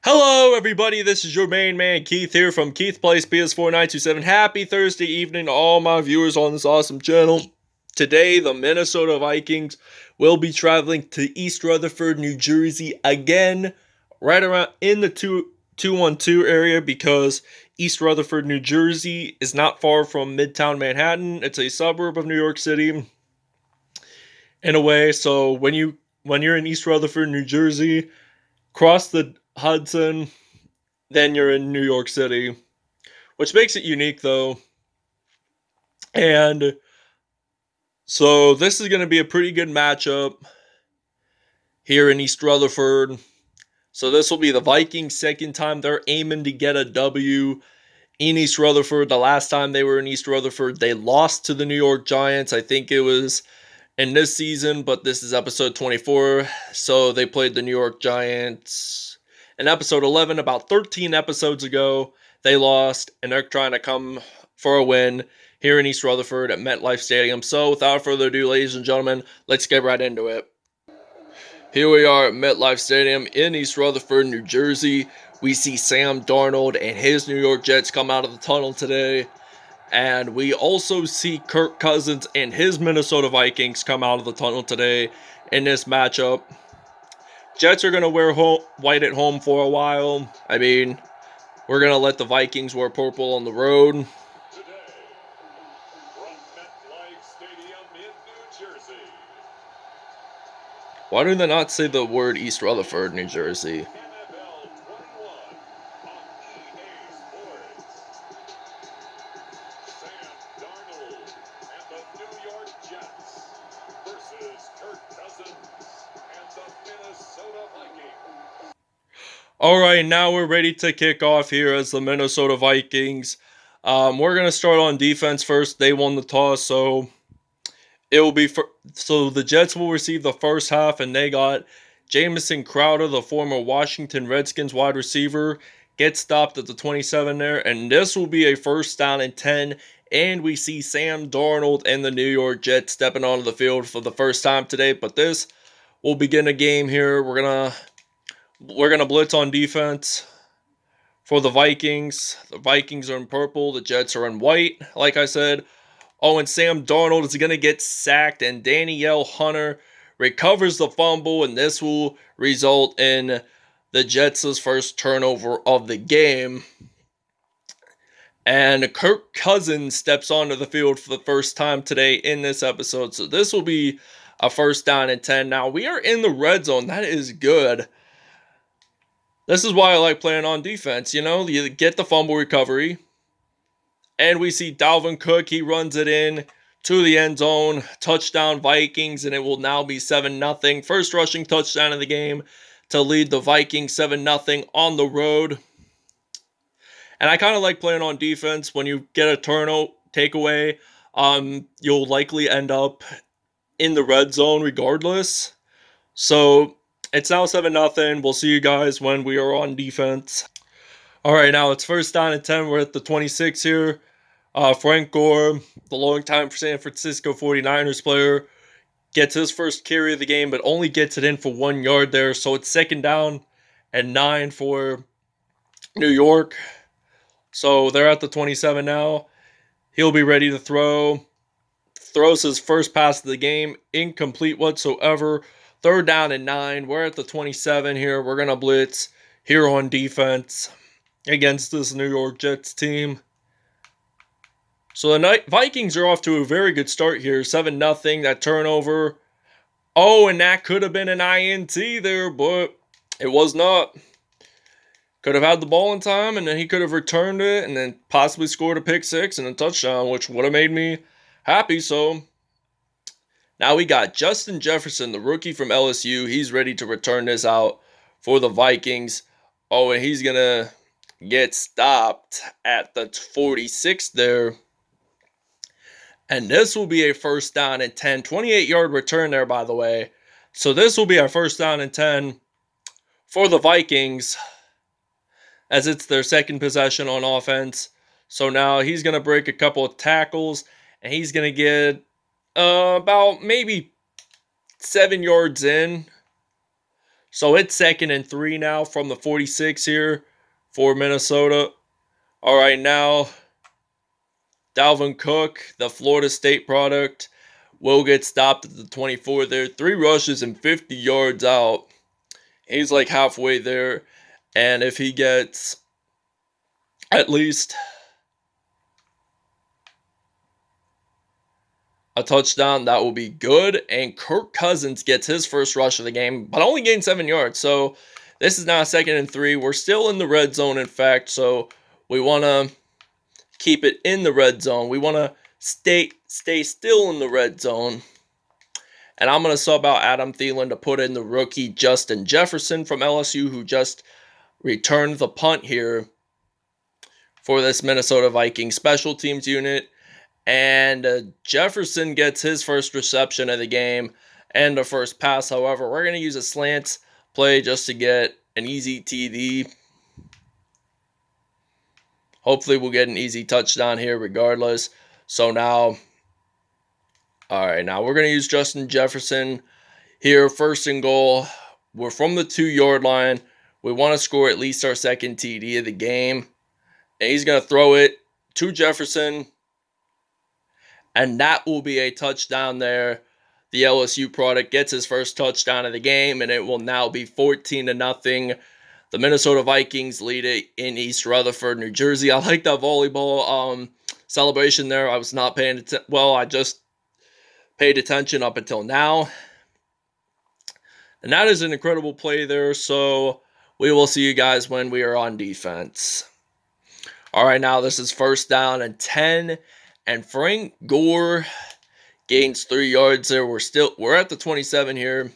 Hello, everybody. This is your main man, Keith, here from Keith Plays PS4927. Happy Thursday evening to all my viewers on this awesome channel. Today, the Minnesota Vikings will be traveling to East Rutherford, New Jersey again, right around in the 212 area, because East Rutherford, New Jersey is not far from Midtown Manhattan. It's a suburb of New York City in a way. So when you're in East Rutherford, New Jersey, cross the Hudson, then you're in New York City, which makes it unique though. And so this is going to be a pretty good matchup here in East Rutherford. So this will be the Vikings' second time they're aiming to get a W in East Rutherford. The last time they were in East Rutherford, they lost to the New York Giants. I think it was in this season, but this is episode 24. So they played the New York Giants in episode 11 about 13 episodes ago. They lost, and they're trying to come for a win here in East Rutherford at MetLife Stadium. So without further ado, ladies and gentlemen, let's get right into it. Here we are at MetLife Stadium in East Rutherford, New Jersey. We see Sam Darnold and his New York Jets come out of the tunnel today. And we also see Kirk Cousins and his Minnesota Vikings come out of the tunnel today in this matchup. Jets are going to wear white at home for a while. I mean, we're going to let the Vikings wear purple on the road. Today, from MetLife Stadium in New Jersey. Why do they not say the word East Rutherford, New Jersey? NFL 21 on EA Sports. Sam Darnold and the New York Jets versus Kirk Cousins and the Minnesota Vikings. Alright, now we're ready to kick off here as the Minnesota Vikings. We're going to start on defense first. They won the toss, so it will be so the Jets will receive the first half, and they got Jamison Crowder, the former Washington Redskins wide receiver, gets stopped at the 27 there, and this will be a first down and 10. And we see Sam Darnold and the New York Jets stepping onto the field for the first time today. But this will begin a game here. We're gonna blitz on defense for the Vikings. The Vikings are in purple. The Jets are in white, like I said. Oh, and Sam Darnold is going to get sacked, and Danielle Hunter recovers the fumble, and this will result in the Jets' first turnover of the game. And Kirk Cousins steps onto the field for the first time today in this episode, so this will be a first down and 10. Now, we are in the red zone. That is good. This is why I like playing on defense. You get the fumble recovery. And we see Dalvin Cook. He runs it in to the end zone. Touchdown Vikings. And it will now be 7-0. First rushing touchdown of the game to lead the Vikings 7-0 on the road. And I kind of like playing on defense. When you get a takeaway, you'll likely end up in the red zone regardless. So it's now 7-0. We'll see you guys when we are on defense. All right, now it's first down and 10. We're at the 26 here. Frank Gore, the longtime San Francisco 49ers player, gets his first carry of the game, but only gets it in for 1 yard there. So it's second down and 9 for New York. So they're at the 27 now. He'll be ready to throw. Throws his first pass of the game, incomplete whatsoever. Third down and 9. We're at the 27 here. We're going to blitz here on defense against this New York Jets team. So the Vikings are off to a very good start here. 7-0, that turnover. Oh, and that could have been an INT there, but it was not. Could have had the ball in time, and then he could have returned it, and then possibly scored a pick six and a touchdown, which would have made me happy. So now we got Justin Jefferson, the rookie from LSU. He's ready to return this out for the Vikings. Oh, and he's going to get stopped at the 46 there. And this will be a first down and 10. 28-yard return there, by the way. So this will be our first down and 10 for the Vikings, as it's their second possession on offense. So now he's going to break a couple of tackles, and he's going to get about maybe 7 yards in. So it's 2nd and 3 now from the 46 here for Minnesota. All right, now Dalvin Cook, the Florida State product, will get stopped at the 24 there. 3 rushes and 50 yards out. He's like halfway there. And if he gets at least a touchdown, that will be good. And Kirk Cousins gets his first rush of the game, but only gained 7 yards. So this is now 2nd and 3. We're still in the red zone, in fact. So we want to keep it in the red zone. We want to stay still in the red zone. And I'm going to sub out Adam Thielen to put in the rookie Justin Jefferson from LSU, who just returned the punt here for this Minnesota Vikings special teams unit. And Jefferson gets his first reception of the game and the first pass. However, we're going to use a slant play just to get an easy TD. Hopefully we'll get an easy touchdown here regardless. So now, all right, now we're going to use Justin Jefferson here, 1st and goal. We're from the 2-yard line. We want to score at least our 2nd TD of the game. And he's going to throw it to Jefferson. And that will be a touchdown there. The LSU product gets his first touchdown of the game, and it will now be 14-0. The Minnesota Vikings lead it in East Rutherford, New Jersey. I like that volleyball celebration there. I was not paying attention. Well, I just paid attention up until now. And that is an incredible play there. So we will see you guys when we are on defense. All right, now this is 1st down and 10. And Frank Gore gains 3 yards there. We're at the 27 here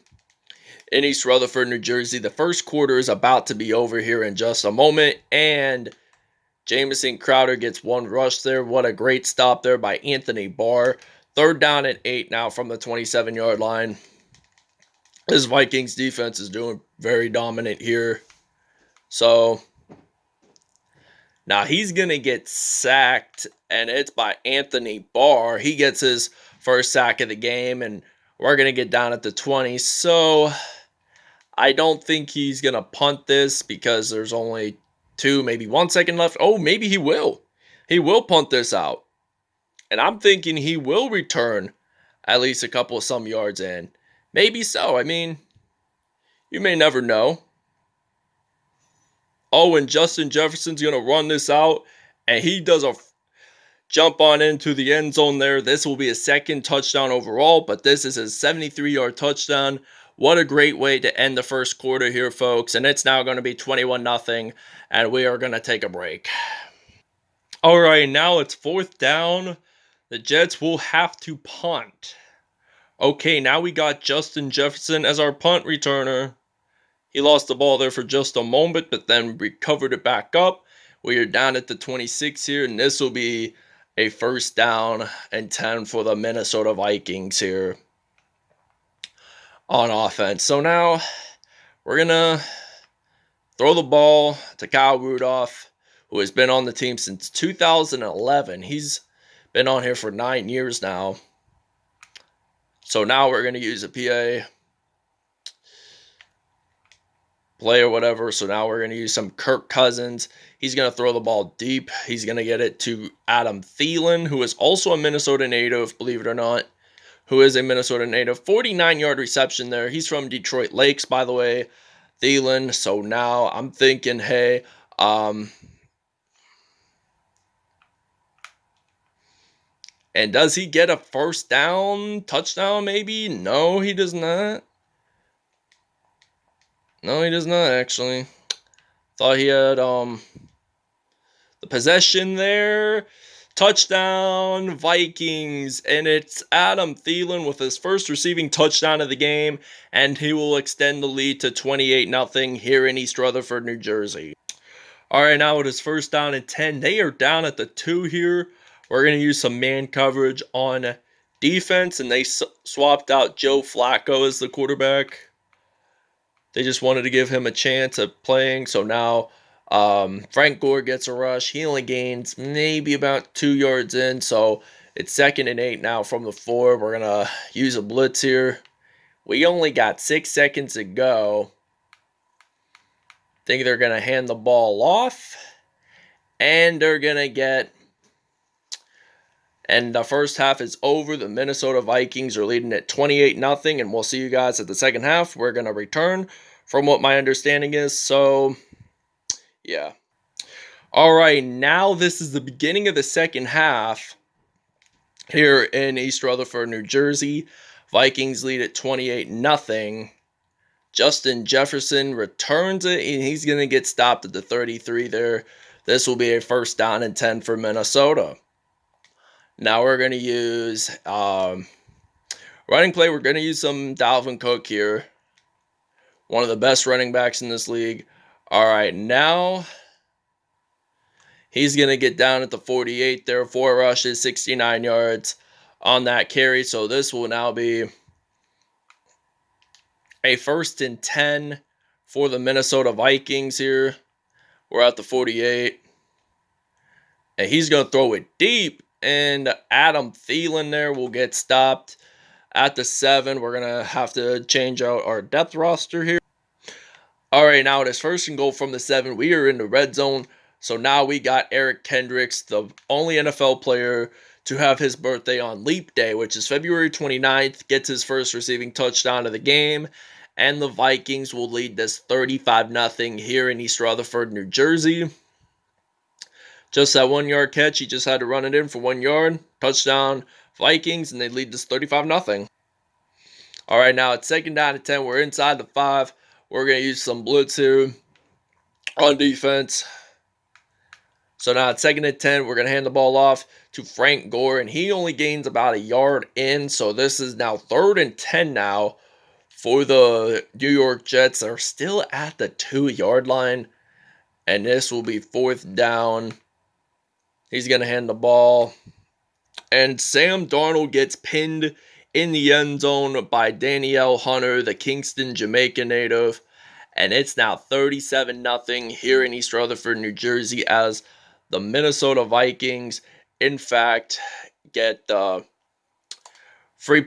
in East Rutherford, New Jersey. The first quarter is about to be over here in just a moment. And Jamison Crowder gets 1 rush there. What a great stop there by Anthony Barr. 3rd down and 8 now from the 27-yard line. This Vikings defense is doing very dominant here. So now he's going to get sacked, and it's by Anthony Barr. He gets his first sack of the game, and we're going to get down at the 20. So I don't think he's going to punt this because there's only 2, maybe 1 second left. Oh, maybe he will. He will punt this out. And I'm thinking he will return at least a couple of some yards in. Maybe so. I mean, you may never know. Oh, and Justin Jefferson's going to run this out, and he does a jump on into the end zone there. This will be his 2nd touchdown overall, but this is his 73-yard touchdown. What a great way to end the first quarter here, folks. And it's now going to be 21-0, and we are going to take a break. All right, now it's 4th down. The Jets will have to punt. Okay, now we got Justin Jefferson as our punt returner. He lost the ball there for just a moment, but then recovered it back up. We are down at the 26 here, and this will be a 1st down and 10 for the Minnesota Vikings here on offense. So now we're going to throw the ball to Kyle Rudolph, who has been on the team since 2011. He's been on here for 9 years now. So now we're going to use a PA play or whatever. So now we're going to use some Kirk Cousins. He's going to throw the ball deep. He's going to get it to Adam Thielen, who is also a Minnesota native, believe it or not, who is a Minnesota native. 49-yard reception there. He's from Detroit Lakes, by the way, Thielen. So now I'm thinking, hey, and does he get a 1st down touchdown maybe? No, he does not. No, he does not, actually. Thought he had the possession there. Touchdown, Vikings. And it's Adam Thielen with his first receiving touchdown of the game. And he will extend the lead to 28-0 here in East Rutherford, New Jersey. All right, now it is 1st down and 10. They are down at the 2 here. We're going to use some man coverage on defense. And they swapped out Joe Flacco as the quarterback. They just wanted to give him a chance at playing. So now Frank Gore gets a rush. He only gains maybe about 2 yards in. So it's 2nd and 8 now from the 4. We're going to use a blitz here. We only got 6 seconds to go. Think they're going to hand the ball off, and they're going to get. And the first half is over. The Minnesota Vikings are leading at 28-0, and we'll see you guys at the second half. We're going to return from what my understanding is. So, yeah. All right, now this is the beginning of the second half here in East Rutherford, New Jersey. Vikings lead at 28-0. Justin Jefferson returns it, and he's going to get stopped at the 33 there. This will be a first down and 10 for Minnesota. Now we're going to use running play. We're going to use some Dalvin Cook here. One of the best running backs in this league. All right, now he's going to get down at the 48 there. 4 rushes, 69 yards on that carry. So this will now be a first and 10 for the Minnesota Vikings here. We're at the 48. And he's going to throw it deep. And Adam Thielen there will get stopped at the 7. We're going to have to change out our depth roster here. All right, now it is first and goal from the 7. We are in the red zone. So now we got Eric Kendricks, the only NFL player to have his birthday on Leap Day, which is February 29th, gets his first receiving touchdown of the game. And the Vikings will lead this 35-0 here in East Rutherford, New Jersey. Just that 1-yard catch. He just had to run it in for 1 yard. Touchdown, Vikings, and they lead this 35-0. All right, now it's second down and 10. We're inside the 5. We're going to use some blitz here on defense. So now it's second and 10. We're going to hand the ball off to Frank Gore, and he only gains about a yard in. So this is now third and 10 now for the New York Jets. They're still at the 2-yard line, and this will be fourth down. He's going to hand the ball, and Sam Darnold gets pinned in the end zone by Danielle Hunter, the Kingston, Jamaica native. And it's now 37-0 here in East Rutherford, New Jersey, as the Minnesota Vikings, in fact, get the free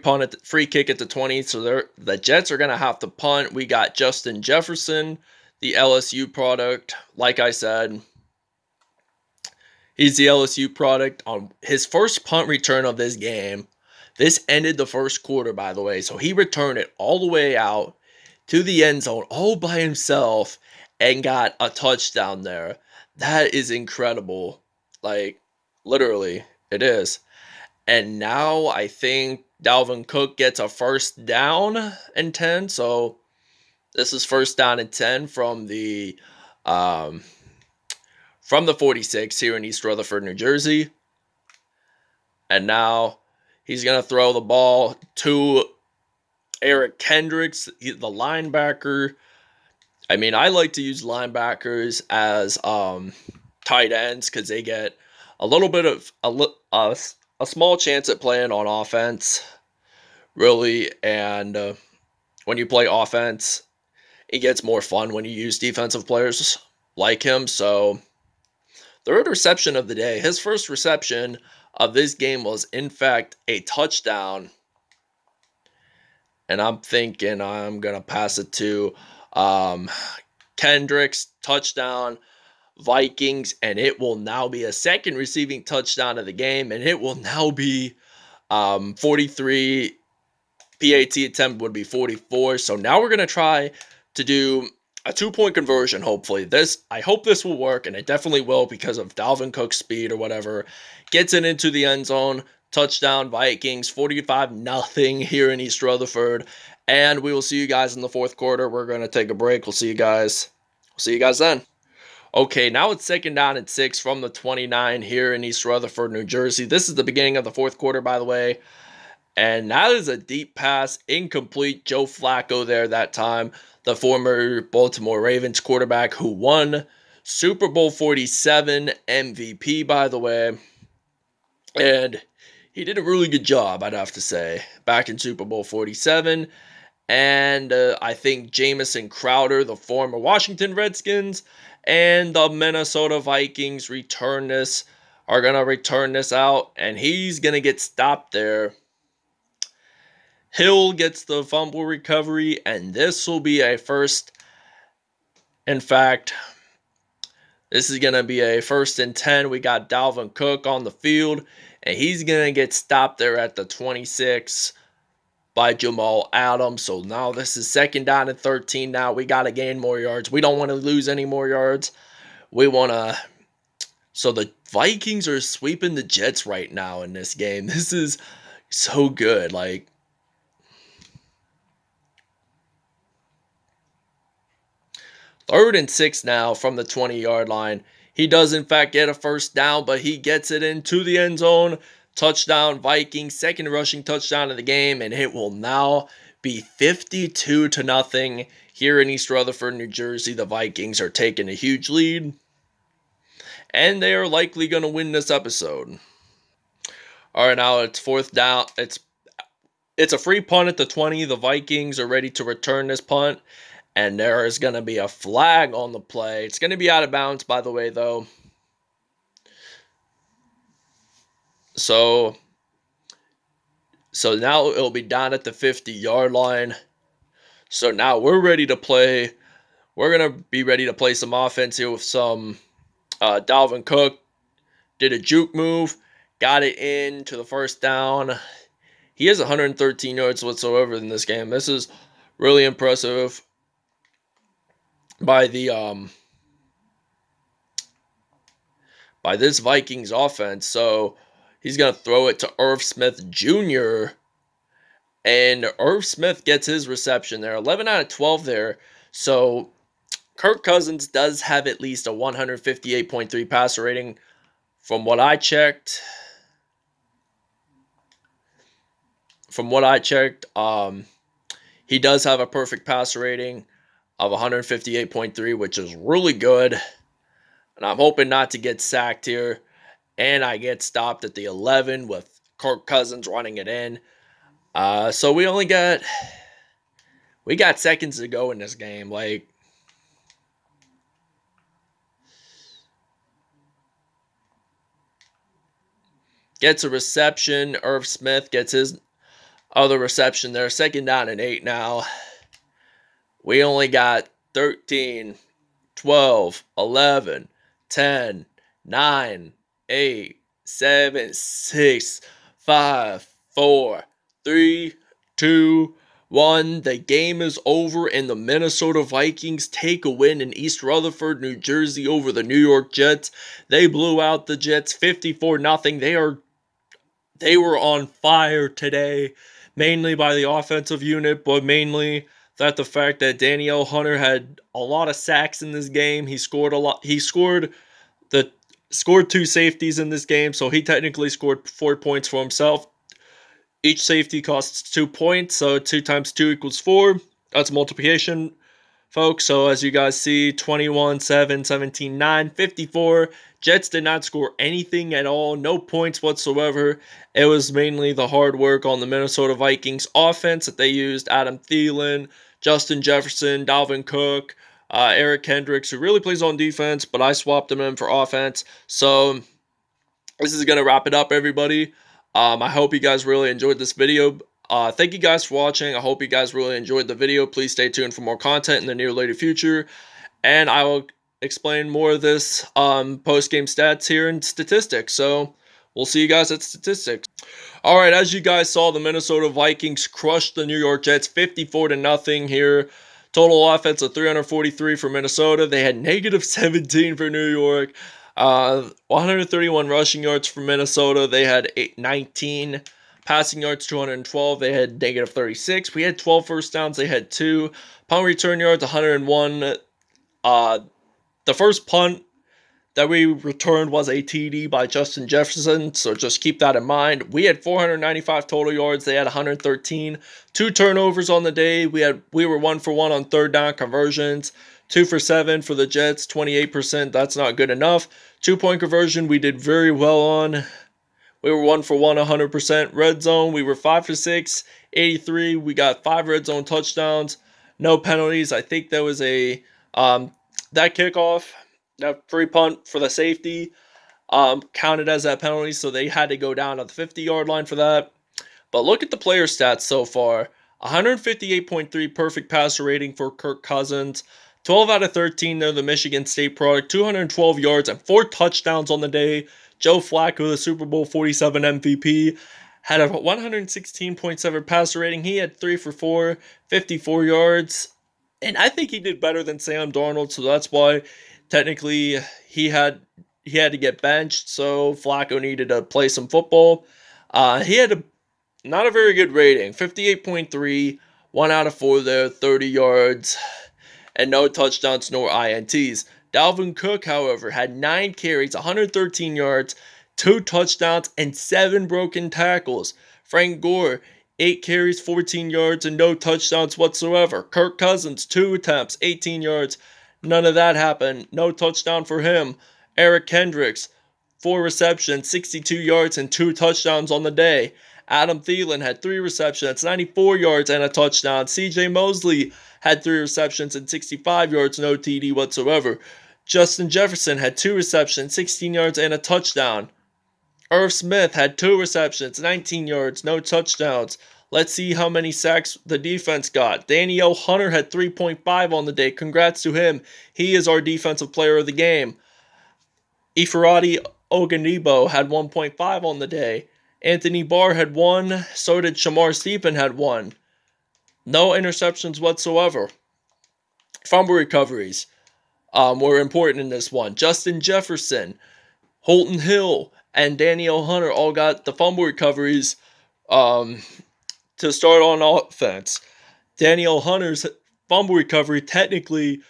kick at the 20. So the Jets are going to have to punt. We got Justin Jefferson, the LSU product. Like I said, he's the LSU product on his first punt return of this game. This ended the first quarter, by the way. So he returned it all the way out to the end zone all by himself and got a touchdown there. That is incredible. Like, literally, it is. And now I think Dalvin Cook gets a first down and 10. So this is first down and 10 from the 46 here in East Rutherford, New Jersey. And now he's going to throw the ball to Eric Kendricks, the linebacker. I mean, I like to use linebackers as tight ends because they get a little bit of a small chance at playing on offense, really. And when you play offense, it gets more fun when you use defensive players like him. So, third reception of the day. His first reception of this game was, in fact, a touchdown. And I'm thinking I'm going to pass it to Kendricks, touchdown, Vikings, and it will now be a second receiving touchdown of the game, and it will now be 43. PAT attempt would be 44. So now we're going to try to do a 2-point conversion, hopefully. I hope this will work, and it definitely will because of Dalvin Cook's speed or whatever. Gets it into the end zone. Touchdown, Vikings, 45-0 here in East Rutherford. And we will see you guys in the fourth quarter. We're going to take a break. We'll see you guys then. Okay, now it's second down and 6 from the 29 here in East Rutherford, New Jersey. This is the beginning of the fourth quarter, by the way. And that is a deep pass, incomplete. Joe Flacco there that time, the former Baltimore Ravens quarterback who won Super Bowl 47 MVP, by the way. And he did a really good job, I'd have to say, back in Super Bowl 47. And I think Jamison Crowder, the former Washington Redskins, and the Minnesota Vikings are going to return this out. And he's going to get stopped there. Hill gets the fumble recovery, and this will be a first In fact, this is going to be a 1st and 10. We got Dalvin Cook on the field, and he's going to get stopped there at the 26 by Jamal Adams. So now this is 2nd down and 13. Now we got to gain more yards. We don't want to lose any more yards. We want to. So the Vikings are sweeping the Jets right now in this game. This is so good. Like, 3rd and 6 now from the 20-yard line. He does, in fact, get a 1st down, but he gets it into the end zone. Touchdown, Vikings, 2nd rushing touchdown of the game, and it will now be 52-0 here in East Rutherford, New Jersey. The Vikings are taking a huge lead, and they are likely going to win this episode. All right, now it's 4th down. It's a free punt at the 20. The Vikings are ready to return this punt, and there is going to be a flag on the play. It's going to be out of bounds, by the way, though. So now it'll be down at the 50-yard line. So now we're ready to play. We're going to be ready to play some offense here with some Dalvin Cook. Did a juke move. Got it into the 1st down. He has 113 yards whatsoever in this game. This is really impressive by this Vikings offense. So he's going to throw it to Irv Smith Jr., and Irv Smith gets his reception there. 11 out of 12 there. So Kirk Cousins does have at least a 158.3 passer rating from what I checked. He does have a perfect passer rating of 158.3, which is really good. And I'm hoping not to get sacked here. And I get stopped at the 11 with Kirk Cousins running it in. So we got seconds to go in this game. Like, gets a reception. Irv Smith gets his other reception there. 2nd down and 8 now. We only got 13, 12, 11, 10, 9, 8, 7, 6, 5, 4, 3, 2, 1. The game is over, and the Minnesota Vikings take a win in East Rutherford, New Jersey over the New York Jets. They blew out the Jets 54-0. They were on fire today, mainly by the offensive unit, but mainly the fact that Danielle Hunter had a lot of sacks in this game. He scored a lot. He scored 2 safeties in this game, so he technically scored 4 points for himself. Each safety costs 2 points, so 2 times 2 equals 4. That's multiplication, folks. So as you guys see, 21, 7, 17, 9, 54. Jets did not score anything at all. No points whatsoever. It was mainly the hard work on the Minnesota Vikings offense that they used. Adam Thielen, Justin Jefferson, Dalvin Cook, Eric Kendricks, who really plays on defense, but I swapped him in for offense. So this is going to wrap it up, everybody. I hope you guys really enjoyed this video. Thank you guys for watching. I hope you guys really enjoyed the video. Please stay tuned for more content in the near later future. And I will explain more of this post-game stats here and statistics. So we'll see you guys at statistics. All right, as you guys saw, the Minnesota Vikings crushed the New York Jets 54-0 here. Total offense of 343 for Minnesota. They had negative 17 for New York. 131 rushing yards for Minnesota. They had 19 passing yards, 212. They had negative 36. We had 12 first downs. They had 2. Punt return yards, 101. The first punt that we returned was a TD by Justin Jefferson, so just keep that in mind. We had 495 total yards. They had 113. 2 turnovers on the day. We were 1 for 1 on 3rd down conversions. 2 for 7 for the Jets, 28%. That's not good enough. 2-point conversion we did very well on. We were 1 for 1, 100%. Red zone, we were 5 for 6, 83. We got 5 red zone touchdowns. No penalties. I think there was a that kickoff, that free punt for the safety, counted as that penalty, so they had to go down at the 50-yard line for that. But look at the player stats so far. 158.3 perfect passer rating for Kirk Cousins. 12 out of 13, they're the Michigan State product, 212 yards and 4 touchdowns on the day. Joe Flacco, the Super Bowl 47 MVP, had a 116.7 passer rating. He had 3 for 4, 54 yards. And I think he did better than Sam Darnold, so that's why technically he had to get benched, so Flacco needed to play some football. He had not a very good rating, 58.3, 1 out of 4 there, 30 yards, and no touchdowns nor INTs. Dalvin Cook, however, had 9 carries, 113 yards, 2 touchdowns, and 7 broken tackles. Frank Gore, 8 carries, 14 yards, and no touchdowns whatsoever. Kirk Cousins, 2 attempts, 18 yards. None of that happened. No touchdown for him. Eric Kendricks, 4 receptions, 62 yards, and 2 touchdowns on the day. Adam Thielen had 3 receptions, 94 yards, and a touchdown. CJ Mosley had 3 receptions and 65 yards, no TD whatsoever. Justin Jefferson had 2 receptions, 16 yards, and a touchdown. Irv Smith had 2 receptions, 19 yards, no touchdowns. Let's see how many sacks the defense got. Danielle Hunter had 3.5 on the day. Congrats to him. He is our defensive player of the game. Ifeadi Ogundibo had 1.5 on the day. Anthony Barr had 1. So did Shamar Stephen had 1. No interceptions whatsoever. Fumble recoveries were important in this one. Justin Jefferson, Holton Hill, and Danielle Hunter all got the fumble recoveries to start on offense. Danielle Hunter's fumble recovery technically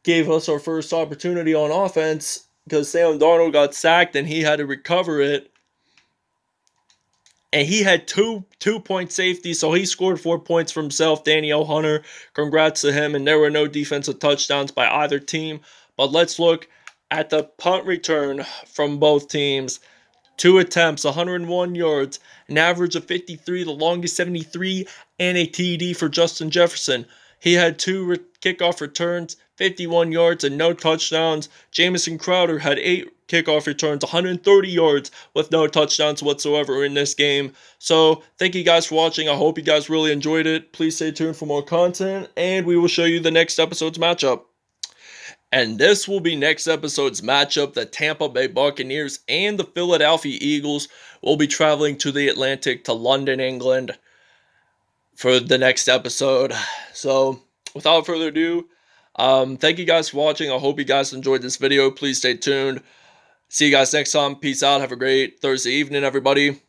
gave us our first opportunity on offense because Sam Darnold got sacked and he had to recover it. And he had 2-point safeties, so he scored 4 points for himself. Danielle Hunter, congrats to him. And there were no defensive touchdowns by either team. But let's look at the punt return from both teams. 2 attempts, 101 yards, an average of 53, the longest 73, and a TD for Justin Jefferson. He had 2 kickoff returns, 51 yards, and no touchdowns. Jamison Crowder had 8 kickoff returns, 130 yards, with no touchdowns whatsoever in this game. So, thank you guys for watching. I hope you guys really enjoyed it. Please stay tuned for more content, and we will show you the next episode's matchup. And this will be next episode's matchup. The Tampa Bay Buccaneers and the Philadelphia Eagles will be traveling to the Atlantic to London, England for the next episode. So, without further ado, thank you guys for watching. I hope you guys enjoyed this video. Please stay tuned. See you guys next time. Peace out. Have a great Thursday evening, everybody.